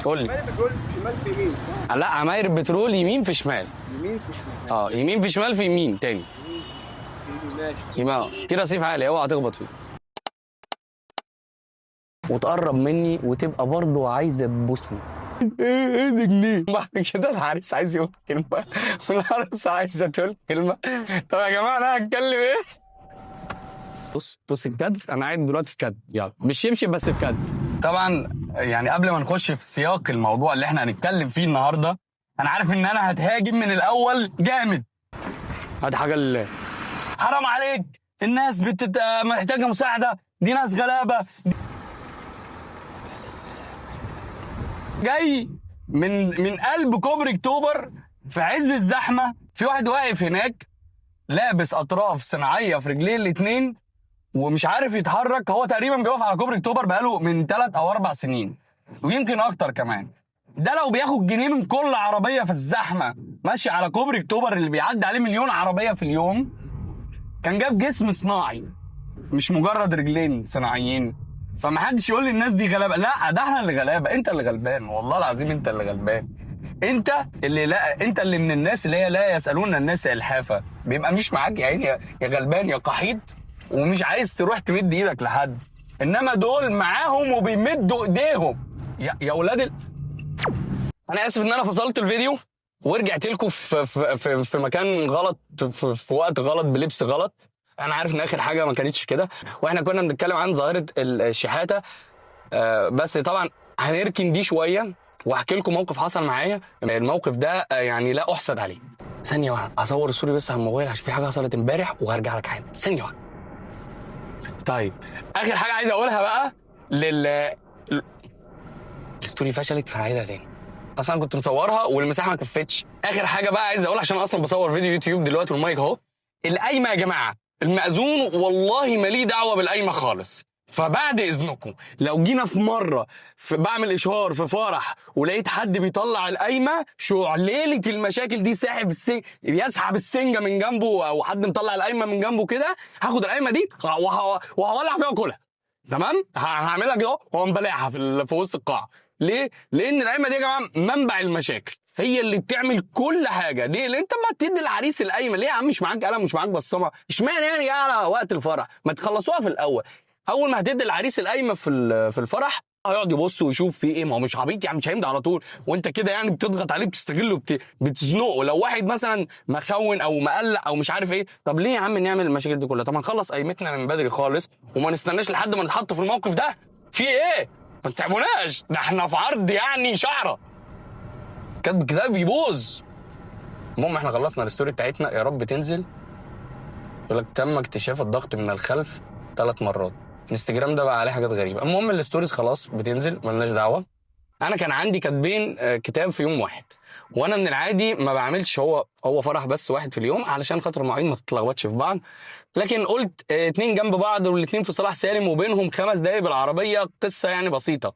قول لي. عماير بترول شمال في يمين. لا، عماير بترول يمين في شمال. يمين في شمال. يمين في شمال في يمين تاني. ماشي. يبقى في رصيف عالي، اوعى تخبط فيه. وتقرب مني وتبقى برضه عايزه تبوسني. ايه ده جنيه؟ بعد كده العريس عايز يقول كلمه والعروسه عايزه تقول كلمه. طب يا جماعه انا هتكلم ايه؟ بص الكادر، انا قاعد دلوقتي في كادر، يلا مش يمشي بس في كادر. طبعا يعني قبل ما نخش في سياق الموضوع اللي احنا هنتكلم فيه النهارده، انا عارف ان انا هتهاجم من الاول جامد. هات حاجه لله. حرام عليك، الناس محتاجه مساعده، دي ناس غلابه. جاي من قلب كوبري اكتوبر في عز الزحمه، في واحد واقف هناك لابس اطراف صناعيه في رجليه الاتنين ومش عارف يتحرك. هو تقريبا بيقف على كوبري اكتوبر بقاله من 3 أو 4 سنين ويمكن اكتر كمان. ده لو بياخد جنيه من كل عربيه في الزحمه ماشي على كوبري اكتوبر اللي بيعدي عليه مليون عربيه في اليوم، كان جاب جسم صناعي مش مجرد رجلين صناعيين. فما حدش يقول لي الناس دي غلابه، لا ده احنا اللي غلابه، انت اللي غلبان، والله العظيم انت اللي غلبان. انت اللي من الناس اللي هي لا يسالون الناس الحافه، بيبقى مش معاك يا عيني يا غلبان يا قحيط ومش عايز تروح تمد ايدك لحد. انما دول معاهم وبيمدوا ايديهم يا ولاد انا اسف ان انا فصلت الفيديو ورجعت لكم في مكان غلط، في وقت غلط، بلبس غلط. انا عارف ان اخر حاجه ما كانتش كده، واحنا كنا بنتكلم عن ظاهره الشحاته. بس طبعا هنركن دي شويه واحكي لكم موقف حصل معايا. الموقف ده يعني لا احسد عليه. ثانيه واحده اصور الصوري بس على الموبايل عشان في حاجه حصلت امبارح وهرجع لك حالا. ثانيه واحده. طيب اخر حاجه عايز اقولها بقى الستوري فشلت فهعيدها تاني. اصلا كنت مصورها والمساحه ما كفتش. اخر حاجه بقى عايز اقول عشان اصلا بصور فيديو يوتيوب دلوقتي والمايك اهو. القايمه يا جماعه، المأذون والله ماليه دعوه بالقايمه خالص. فبعد اذنكم لو جينا في مره بعمل اشهار في فرح ولقيت حد بيطلع القايمه شعليله المشاكل دي ساحب بيسحب السنجه من جنبه او حد مطلع القايمه من جنبه كده، هاخد القايمه دي وهولع فيها كلها. تمام؟ هعملها كده وهنبلعها في وسط القاعه. ليه؟ لان القايمه دي يا جماعه منبع المشاكل، هي اللي بتعمل كل حاجه. ليه؟ لان انت ما تدي العريس القايمه ليه يا عم؟ مش معاك قلم مش معاك بصمه، اشمعنى يعني على وقت الفرح؟ ما تخلصوها في الاول. اول ما هتدي العريس القايمه في الفرح هيقعد يبص ويشوف في ايه. ما هو مش عبيط يعني، مش هيمضي على طول وانت كده يعني بتضغط عليه بتستغله بتزنقه. لو واحد مثلا مخون او مقلق او مش عارف ايه، طب ليه يا عم نعمل المشاكل دي كلها؟ طب ما نخلص قايمتنا من بدري خالص وما نستناش لحد ما نتحط في الموقف ده. في ايه؟ ما تتعبوناش، ده احنا في عرض يعني شعره كاتب كده بيبوظ. المهم احنا خلصنا الستوري بتاعتنا، يا رب تنزل. يقول لك تم اكتشاف الضغط من الخلف 3 مرات. الانستجرام ده بقى عليه حاجات غريبه. المهم الستوريز خلاص بتنزل مالناش دعوه. انا كان عندي كاتبين كتاب في يوم واحد، وانا من العادي ما بعملش هو فرح بس واحد في اليوم علشان خاطر المواعيد ما تتلخبطش في بعض. لكن قلت 2 جنب بعض والاتنين في صلاح سالم وبينهم 5 دقايق بالعربيه، قصه يعني بسيطه.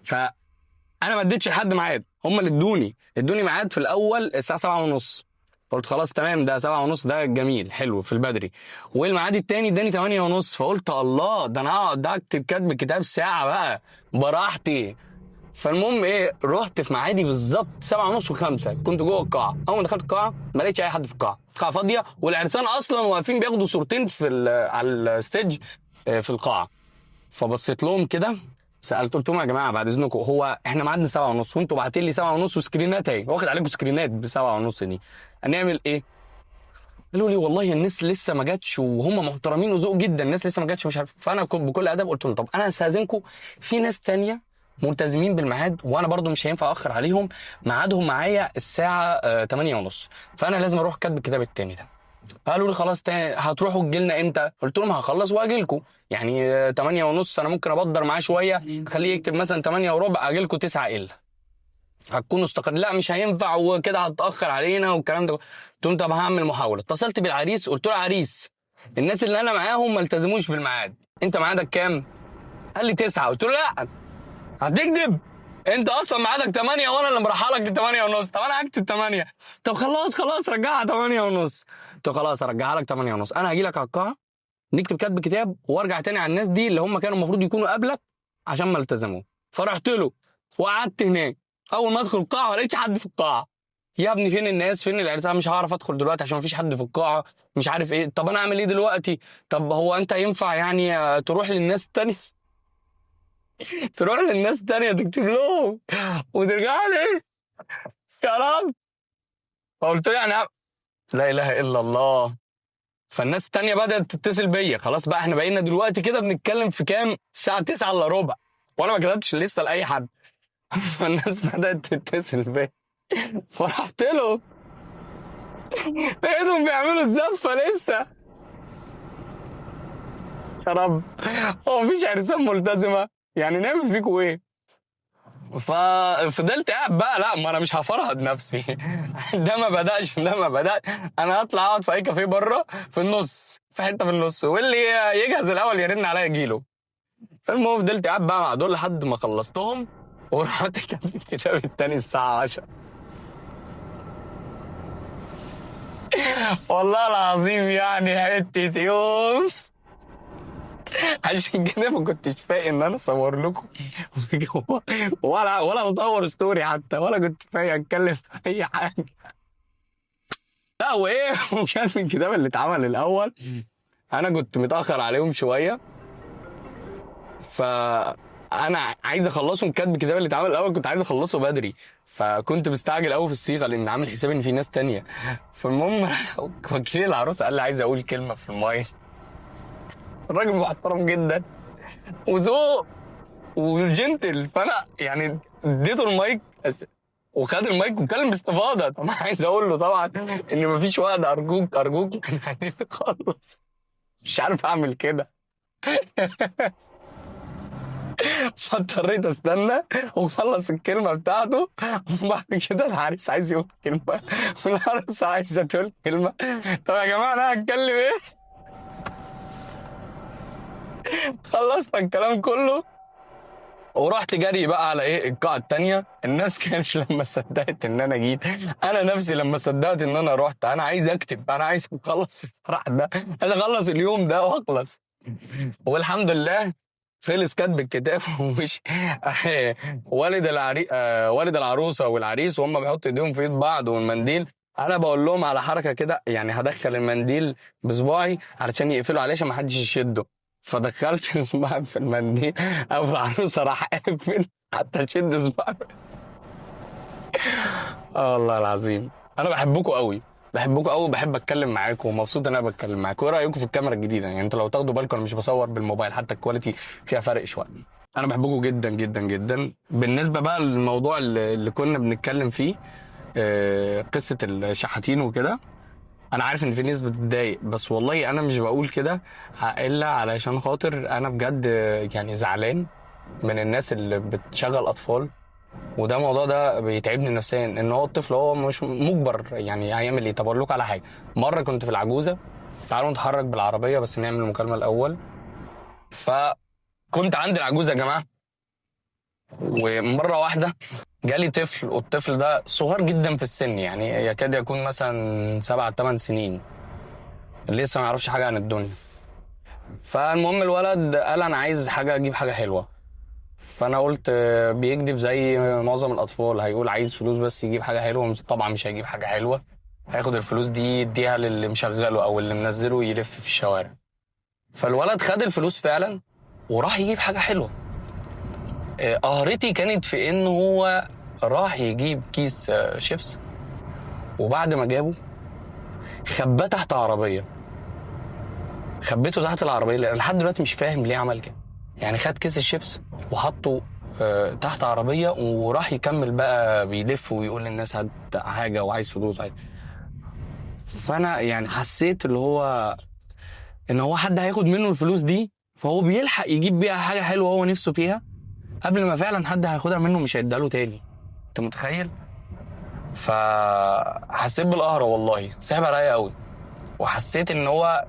فانا ما اديتش لحد ميعاد، هم اللي ادوني ميعاد في الاول الساعه 7:30. فقلت خلاص تمام، ده 7:30 ده جميل حلو في البدري. والميعاد التاني اداني 8:30. فقلت الله، ده انا هقعد اكتب كاتب كتاب ساعه بقى براحتي. فالمهم ايه، رحت في ميعادي بالظبط 7:30 و5 كنت جوه القاعه. اول ما دخلت القاعه ما لقيتش اي حد في القاعه فاضيه، والعرسان اصلا واقفين بياخدوا صورتين على الستيج في القاعه. فبصيت لهم كده قلت لهم يا جماعه بعد اذنكم، هو احنا ميعادنا 7:30 وانتوا باعتين لي 7:30 وسكرينات اهي، واخد عليكم سكرينات ب 7:30 دي، هنعمل ايه؟ قالوا لي والله الناس لسه ما جاتش، وهم محترمين وذوق جدا، الناس لسه ما جاتش مش عارف. فانا بكل ادب قلت لهم طب انا هستاذنكم، في ناس تانية ملتزمين بالميعاد وانا برضو مش هينفع اخر عليهم، ميعادهم معايا الساعه 8:30، فانا لازم اروح كاتب الكتاب التاني ده. قالوا لي خلاص هتروحوا تجي لنا امتى؟ قلت لهم هخلص واجي لكم يعني 8:30. انا ممكن ابدر معاه شويه اخليه يكتب مثلا 8:15 اجي لكم 9 الا هتكونوا لا مش هينفع وكده هتاخر علينا والكلام ده. قلت لهم طب هعمل محاوله. اتصلت بالعريس قلت له عريس الناس اللي انا معاهم ما التزموش بالميعاد، انت ميعادك كام؟ قال لي 9. قلت له لا هتكذب، انت اصلا ميعادك 8 وانا اللي مرحلك 8:30. طب انا هكتب 8. طب خلاص رجعها 8:30. قلت له خلاص هرجعها لك 8:30. انا هاجي لك على القاعه نكتب كاتب كتاب وارجع تاني على الناس دي اللي هم كانوا المفروض يكونوا قبلك عشان ما التزموا. فرحت له وقعدت هناك اول ما ادخل القاعه ما لقيتش حد في القاعه. يا ابني فين الناس، فين العرسان؟ مش هعرف ادخل دلوقتي عشان مفيش حد في القاعه، مش عارف ايه. طب انا اعمل ايه دلوقتي؟ طب هو انت ينفع يعني تروح للناس التانية تروح للناس التانية تكتب لهم وترجع لي؟ يا رب. فقلت له يعني لا اله الا الله. فالناس التانية بدأت تتصل بيا. خلاص بقى احنا بقينا دلوقتي كده بنتكلم في كام؟ الساعة 9 الا ربع، وانا ما كتبتش لسه لأي حد. فالناس بدأت تتصل بيا، فرحت له لقيتهم بيعملوا الزفة لسه. يا رب، هو مفيش عرسان ملتزمة؟ يعني نعمل فيكوا ايه؟ ففضلت قاعد بقى، لا ما انا مش هفرهد نفسي. ده ما بدأش ده ما بدأ. انا هطلع اقعد في اي كافيه بره في النص، في حته في النص، واللي يجهز الاول يرن عليا اجيله. المهم فضلت قاعد بقى مع دول لحد ما خلصتهم، ورحت كتبت الكتاب التاني الساعه 10. والله العظيم يعني حته يوم. عشان كده ما كنتش فايق ان انا اصور لكم ولا بصور ستوري حتى، ولا كنت فايق اتكلم في اي حاجه. لا وايه وكان من الكتاب اللي اتعمل الاول انا كنت متاخر عليهم شويه، فانا عايز اخلصهم. كاتب الكتاب اللي اتعمل الاول كنت عايز اخلصه بدري، فكنت مستعجل قوي في الصيغه لان عامل حسابي ان في ناس تانية. فالمهم وكيل العروسه قال لي عايز اقول كلمه في المايك. الراجل محترم جدا وذوق وجنتل، فانا يعني اديته المايك وخد المايك واتكلم باستفاضه. طب انا عايز اقول له طبعا ان مفيش وقت، ارجوك ارجوك كان عايزين نخلص. مش عارف اعمل كده. فاضطريت استنى وخلص الكلمه بتاعته، وبعد كده العريس عايز يقول كلمه والعروسه عايزه تقول كلمه. طب يا جماعه انا هتكلم ايه؟ خلصنا الكلام كله ورحت جري بقى على ايه القاعه التانيه. الناس كانت لما صدقت ان انا جيت، انا نفسي لما صدقت ان انا رحت. انا عايز اكتب، انا عايز اخلص الفرح ده، عايز اخلص اليوم ده واخلص. والحمد لله خلص كاتب الكتاب ومش والد العروسه والعريس وهم بيحطوا ايديهم في ايد بعض والمنديل. انا بقول لهم على حركه كده، يعني هدخل المنديل بصباعي علشان يقفلوا عليه عشان ما حدش يشده. فدخلت صباعي في المنديل، ابو العروسه راح قافل حتى اشد صباعي. والله العظيم انا بحبكم قوي، بحبكم قوي، بحب اتكلم معاكم ومبسوط ان انا بتكلم معاكم. ايه رايكم في الكاميرا الجديده؟ يعني انتوا لو تاخدوا بالكم انا مش بصور بالموبايل، حتى الكواليتي فيها فرق شويه. انا بحبكم جدا جدا جدا. بالنسبه بقى للموضوع اللي كنا بنتكلم فيه، قصه الشحاتين وكده، انا عارف ان في ناس بتتضايق، بس والله انا مش بقول كده الا علشان خاطر انا بجد يعني زعلان من الناس اللي بتشغل اطفال. وده الموضوع ده بيتعبني نفسيا، ان هو الطفل هو مش مجبر يعني هيعمل ايه. طب اقول لكم على حاجه، مره كنت في العجوزه، تعالوا نتحرك بالعربيه بس نعمل المكالمه الاول. فكنت عند العجوزه يا جماعه، ومره واحده جالي طفل، والطفل ده صغير جدا في السن، يعني يكاد يكون مثلا 7-8 سنين، لسه ما يعرفش حاجه عن الدنيا. فالمهم الولد قال انا عايز حاجه، اجيب حاجه حلوه. فانا قلت بيكذب زي معظم الاطفال، هيقول عايز فلوس بس يجيب حاجه حلوه. طبعا مش هيجيب حاجه حلوه، هياخد الفلوس دي يديها للي مشغله او اللي منزله يلف في الشوارع. فالولد خد الفلوس فعلا وراح يجيب حاجه حلوه. قهرتي كانت في ان هو راح يجيب كيس شيبس، وبعد ما جابه خباه تحت عربيه. خبيته تحت العربيه لحد دلوقتي مش فاهم ليه عمل كده. يعني خد كيس الشيبس وحطه تحت عربيه وراح يكمل بقى بيلف ويقول للناس هات حاجه وعايز فلوس عايز. فانا يعني حسيت اللي هو ان هو حد هياخد منه الفلوس دي، فهو بيلحق يجيب بيها حاجه حلوه هو نفسه فيها قبل ما فعلا حد هياخدها منه مش هيديها له تاني. انت متخيل؟ فحسيت بالقهره والله، صعب عليا قوي. وحسيت ان هو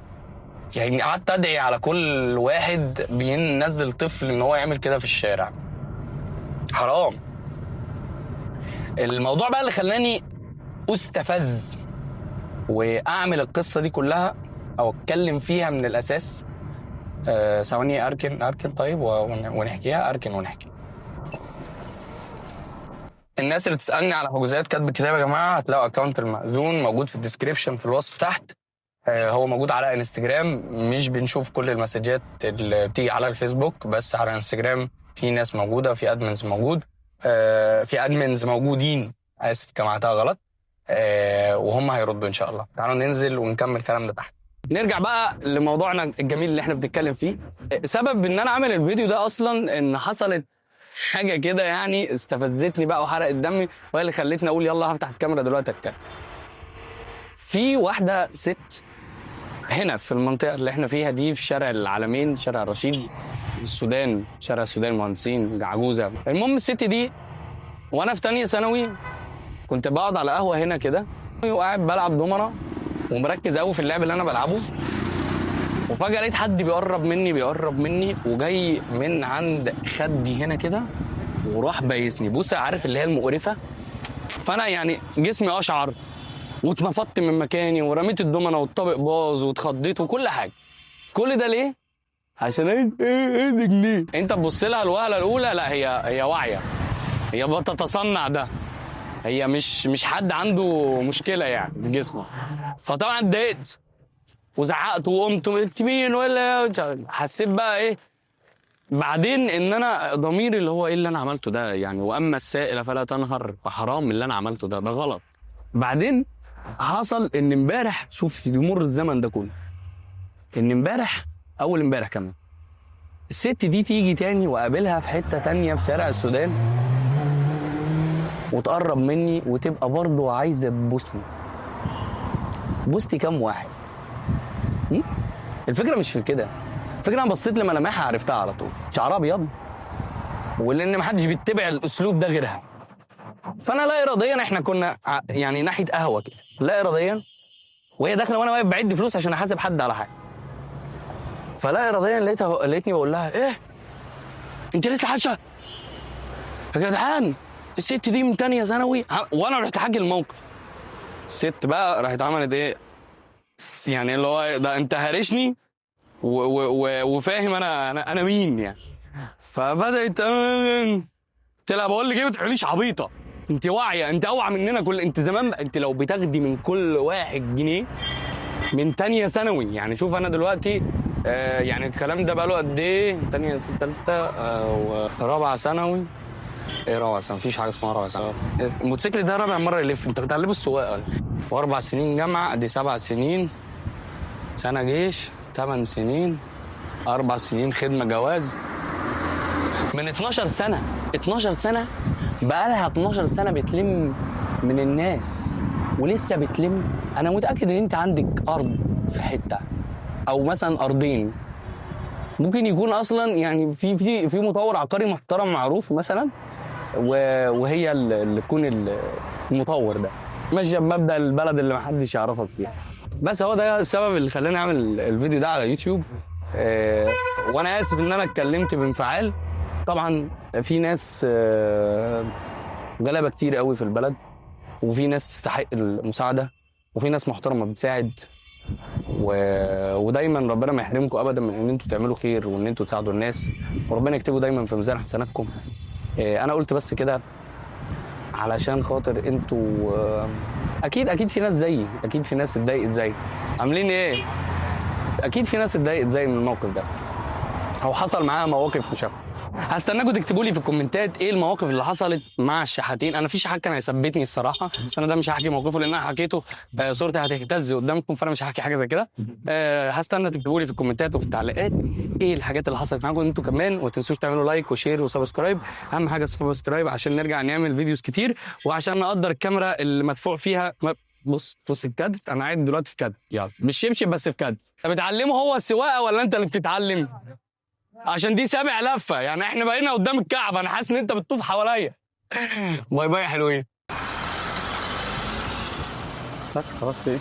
يعني قعدت ادعي على كل واحد بينزل طفل ان هو يعمل كده في الشارع. حرام. الموضوع بقى اللي خلاني استفز واعمل القصه دي كلها او اتكلم فيها من الاساس. ثواني اركن طيب ونحكيها. اركن ونحكي. الناس اللي تسالني على حجوزات كاتب الكتاب يا جماعه، هتلاقوا اكونت المأذون موجود في الديسكريبشن في الوصف تحت. هو موجود على انستجرام، مش بنشوف كل المسجات اللي بتيجي على الفيسبوك، بس على انستجرام في ناس موجوده، في ادمنز موجود، في ادمنز موجودين، اسف جمعتها غلط، وهم هيردوا ان شاء الله. تعالوا ننزل ونكمل كلامنا تحت. نرجع بقى لموضوعنا الجميل اللي احنا بنتكلم فيه. سبب ان انا عامل الفيديو ده اصلا ان حصلت حاجه كده يعني استفزتني بقى وحرقت دمي، وهي اللي خلتني اقول يلا هفتح الكاميرا دلوقتي اتكلم. في واحده ست هنا في المنطقه اللي احنا فيها دي، في شارع العالمين، شارع رشيد السودان، شارع السودان المهندسين، عجوزه. المهم الست دي وانا في تانية ثانوي كنت بقعد على قهوه هنا كده وقاعد بلعب دومنه ومركز قوي في اللعب اللي انا بلعبه، وفجاه لقيت حد بيقرب مني وجاي من عند خدي هنا كده وراح بايسني بوسه، عارف اللي هي المقرفه. فانا يعني جسمي اشعر واتنفضت من مكاني ورميت الدومنه والطابق باظ واتخضيت وكل حاجه. كل ده ليه؟ عشان ايه جنيه. انت تبص لها الوهله الاولى لا هي واعيه، هي بتتصنع ده، هي مش حد عنده مشكله يعني في جسمه. فطبعا اتضايقت وزعقت وقمت قلت مين ولا حسيت بقى ايه بعدين ان انا ضميري اللي هو ايه اللي انا عملته ده يعني، واما السائل فلا تنهر، فحرام اللي انا عملته ده غلط. بعدين حصل ان امبارح، شوف يمر الزمن ده كله، ان امبارح اول امبارح كمان الست دي تيجي تاني واقابلها في حته تانيه في شارع السودان وتقرب مني وتبقى برضه عايزه تبوسني. بوستي كام واحد؟ الفكره مش في كده، الفكره انا بصيت لملامحها عرفتها على طول، شعرها ابيض، ولان محدش بيتبع الاسلوب ده غيرها. فانا لا اراديا احنا كنا يعني ناحيه قهوه كده، لا اراديا وهي داخله وانا واقف بعد فلوس عشان احاسب حد على حاجه، فلا اراديا لقيتني بقول لها ايه انت لسه حاجه يا جدعان، الست دي من تانية ثانوي. وانا رحت حاجي الموقف، الست بقى راحت عملت ايه يعني اللي هو ده انت هارشني وفاهم انا مين يعني. فبدات قلت لها بقول لك ايه ما تقوليش عبيطه، انت واعيه، انت اوعى مننا كل، انت زمان انت لو بتاخدي من كل واحد جنيه من تانية ثانوي يعني. شوف انا دلوقتي يعني الكلام ده بقى له قد ايه، تانية ثالثه رابعه ثانوي. ايه رابعه ثانوي؟ مفيش حاجه اسمها رابعه ثانوي. الموتوسيكل ده رابع مره يلف، انت بتعلمه السواقه. و4 سنين جامعه، ادي 7 سنين، سنه جيش 8 سنين، 4 سنين خدمه جواز. من 12 سنه بقى لها 12 سنه بتلم من الناس ولسه بتلم. انا متاكد ان انت عندك ارض في حته او مثلا ارضين، ممكن يكون اصلا يعني في مطور عقاري محترم معروف مثلا، وهي اللي تكون المطور ده ماشيه بمبدا البلد اللي محدش يعرفك فيها. بس هو ده السبب اللي خلاني اعمل الفيديو ده على يوتيوب. وانا اسف ان انا اتكلمت بانفعال. طبعا في ناس غلابه كتير قوي في البلد، وفي ناس تستحق المساعده، وفي ناس محترمه بتساعد، ودايما ربنا ما يحرمكم ابدا من ان انتوا تعملوا خير وان انتوا تساعدوا الناس، وربنا يكتبه دايما في ميزان حسناتكم. انا قلت بس كده علشان خاطر انتوا اكيد في ناس زيي، اكيد في ناس اتضايقت زيي. عاملين ايه؟ اكيد في ناس اتضايقت زي من الموقف ده او حصل معاها مواقف مشابهه. هستناكم تكتبوا لي في الكومنتات ايه المواقف اللي حصلت مع الشحاتين. انا في شحات كان هيثبتني الصراحه، بس انا ده مش هحكي موقفه لان انا حكيته صورتي هتهتز قدامكم، فانا مش هحكي حاجه زي كده. هستنى تكتبوا لي في الكومنتات وفي التعليقات ايه الحاجات اللي حصلت معاكم انتوا كمان، وما تنسوش تعملوا لايك وشير وسبسكرايب. اهم حاجه سبسكرايب عشان نرجع نعمل فيديوز كتير، وعشان نقدر الكاميرا اللي مدفوع فيها. بص الكادر، انا قاعد دلوقتي في كادر، يلا مش شمشم بس في كادر. انت بتعلمه هو السواقه ولا انت اللي بتتعلم؟ عشان دي سابع لفه يعني، احنا بقينا قدام الكعبه، انا حاسس ان انت بتطوف حواليا. باي باي يا حلوين. بس خلاص ايه